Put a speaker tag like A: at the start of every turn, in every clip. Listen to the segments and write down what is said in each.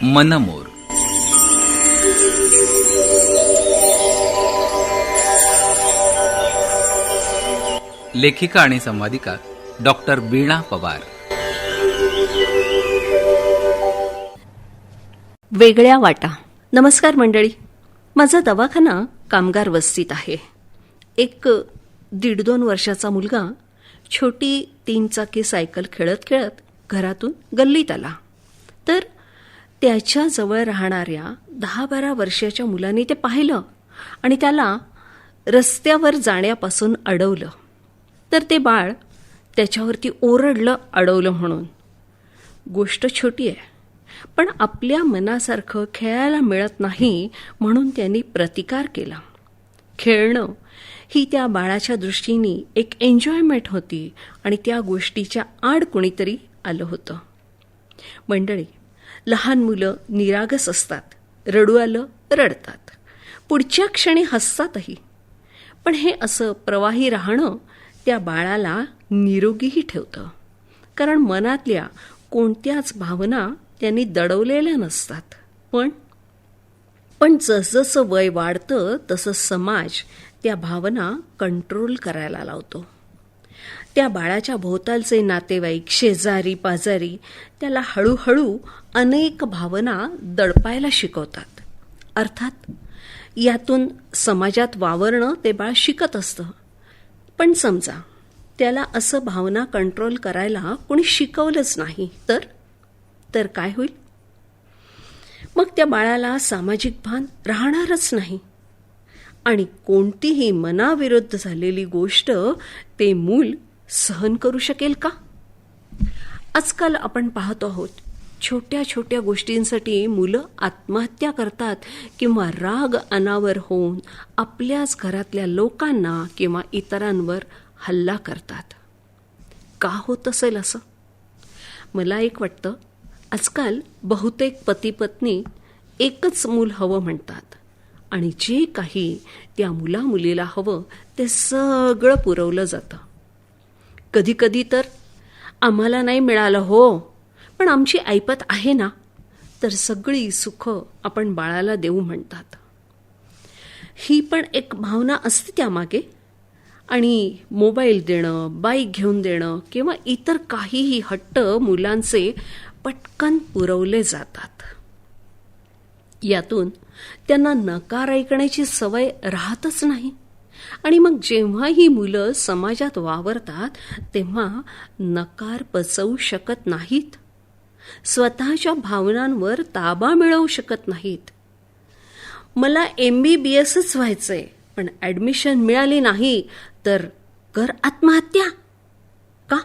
A: मनमोर. लेखिका आणि संवादिका डॉक्टर वीणा पवार.
B: वेगळ्या वाटा. नमस्कार मंडळी. माझा दवाखाना कामगार वस्तीत आहे. एक 1.5-2 वर्षाचा मुलगा छोटी 3 चाकी सायकल खेळत खेळत घरातून गल्लीत आला. तर त्याच्याजवळ राहणाऱ्या 10-12 वर्षाच्या मुलाने ते पाहिलं आणि त्याला रस्त्यावर जाण्यापासून अडवलं. तर ते बाळ त्याच्यावरती ओरडलं अडवलं म्हणून. गोष्ट छोटी आहे, पण आपल्या मनासारखं खेळायला मिळत नाही म्हणून त्यांनी प्रतिकार केला. खेळणं ही त्या बाळाच्या दृष्टीने एक एन्जॉयमेंट होती आणि त्या गोष्टीच्या आड कुणीतरी आलं होतं. मंडळी, लहान मुलं निरागस असतात. रडू आलं रडतात, पुढच्या क्षणी हसतातही. पण हे असं प्रवाही राहणं त्या बाळाला निरोगीही ठेवतं, कारण मनातल्या कोणत्याच भावना त्यांनी दडवलेल्या नसतात. पण जसजसं वय वाढतं तसं समाज त्या भावना कंट्रोल करायला लावतो. त्या बाळाच्या भोवतालचे नातेवाईक, शेजारी पाजारी त्याला हळूहळू अनेक भावना दडपायला शिकवतात. अर्थात यातून समाजात वावरणं ते बाळ शिकत असतं. पण समजा त्याला असं भावना कंट्रोल करायला कोणी शिकवलंच नाही तर काय होईल? मग त्या बाळाला सामाजिक भान राहणारच नाही आणि कोणतीही मनाविरुद्ध झालेली गोष्ट ते मूल सहन करू शकेल का? आजकाल आपण पाहतो आहोत, छोट्या छोट्या गोष्टींसाठी मुलं आत्महत्या करतात किंवा राग अनावर होऊन आपल्याच घरातल्या लोकांना किंवा इतरांवर हल्ला करतात. का होत असेल असं? मला एक वाटतं, आजकाल बहुतेक पती पत्नी एकच मूल हवं म्हणतात आणि जे काही त्या मुलीला हवं ते सगळं पुरवलं जातं. कधी कधी तर आम्हाला नाही मिळालं हो, पण आमची ऐपत आहे ना, तर सगळी सुख आपण बाळाला देऊ म्हणतात. ही पण एक भावना असते त्यामागे. आणि मोबाईल देणं, बाईक घेऊन देणं किंवा इतर काहीही हट्ट मुलांचे पटकन पुरवले जातात. यातून त्यांना नकार ऐकण्याची सवय राहतच नाही. आणि मग जेव्हा ही मुलं समाजात वावरतात तेव्हा नकार पचवू शकत नाहीत, स्वतःच्या भावनांवर ताबा मिळवू शकत नाहीत. मला MBBSच व्हायचंय, पण ॲडमिशन मिळाली नाही तर कर आत्महत्या. का?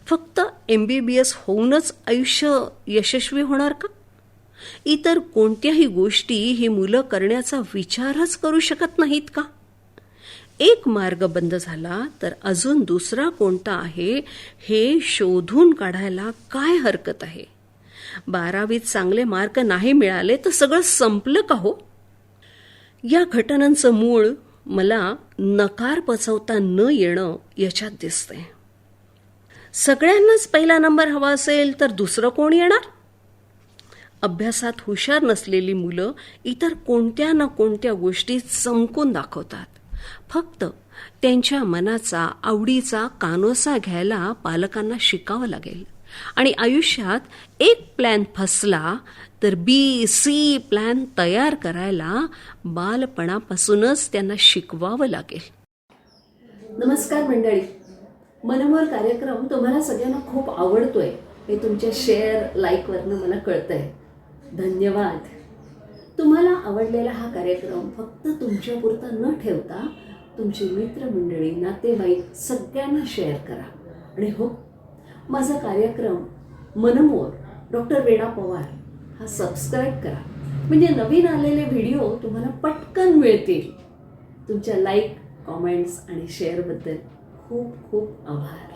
B: फक्त MBBS होऊनच आयुष्य यशस्वी होणार का? इतर कोणत्याही गोष्टी ही मुलं करण्याचा विचारच करू शकत नाहीत का? एक मार्ग बंद झाला तर अजून दुसरा कोणता आहे हे शोधून काढायला काय हरकत आहे? 12वीत चांगले मार्क नाही मिळाले तर सगळं संपलं का हो? या घटनांचं मूळ मला नकार पचवता न येणं याच्यात दिसतंय. सगळ्यांनाच पहिला नंबर हवा असेल तर दुसरं कोण येणार? अभ्यासात हुशार नसलेली मुलं इतर कोणत्या ना कोणत्या गोष्टी चमकून दाखवतात. फक्त त्यांच्या मनाचा, आवडीचा कानोसा घ्यायला पालकांना शिकावं लागेल. आणि आयुष्यात एक प्लॅन फसला तर BC प्लॅन तयार करायला बालपणापासूनच त्यांना शिकवावं लागेल. नमस्कार मंडळी. मनमोर कार्यक्रम तुम्हाला सगळ्यांना खूप आवडतोय हे तुमच्या शेअर लाईकवरनं मला कळतंय. धन्यवाद. तुम्हाला आवडलेला हा कार्यक्रम फक्त तुमच्यापुरता न ठेवता तुमचे मित्रमंडळी, नातेवाईक सगळ्यांना शेअर करा. आणि हो, माझा कार्यक्रम मनमोर डॉक्टर वीणा पवार हा सबस्क्राईब करा, म्हणजे नवीन आलेले व्हिडिओ तुम्हाला पटकन मिळतील. तुमच्या लाईक, कॉमेंट्स आणि शेअरबद्दल खूप खूप आभार.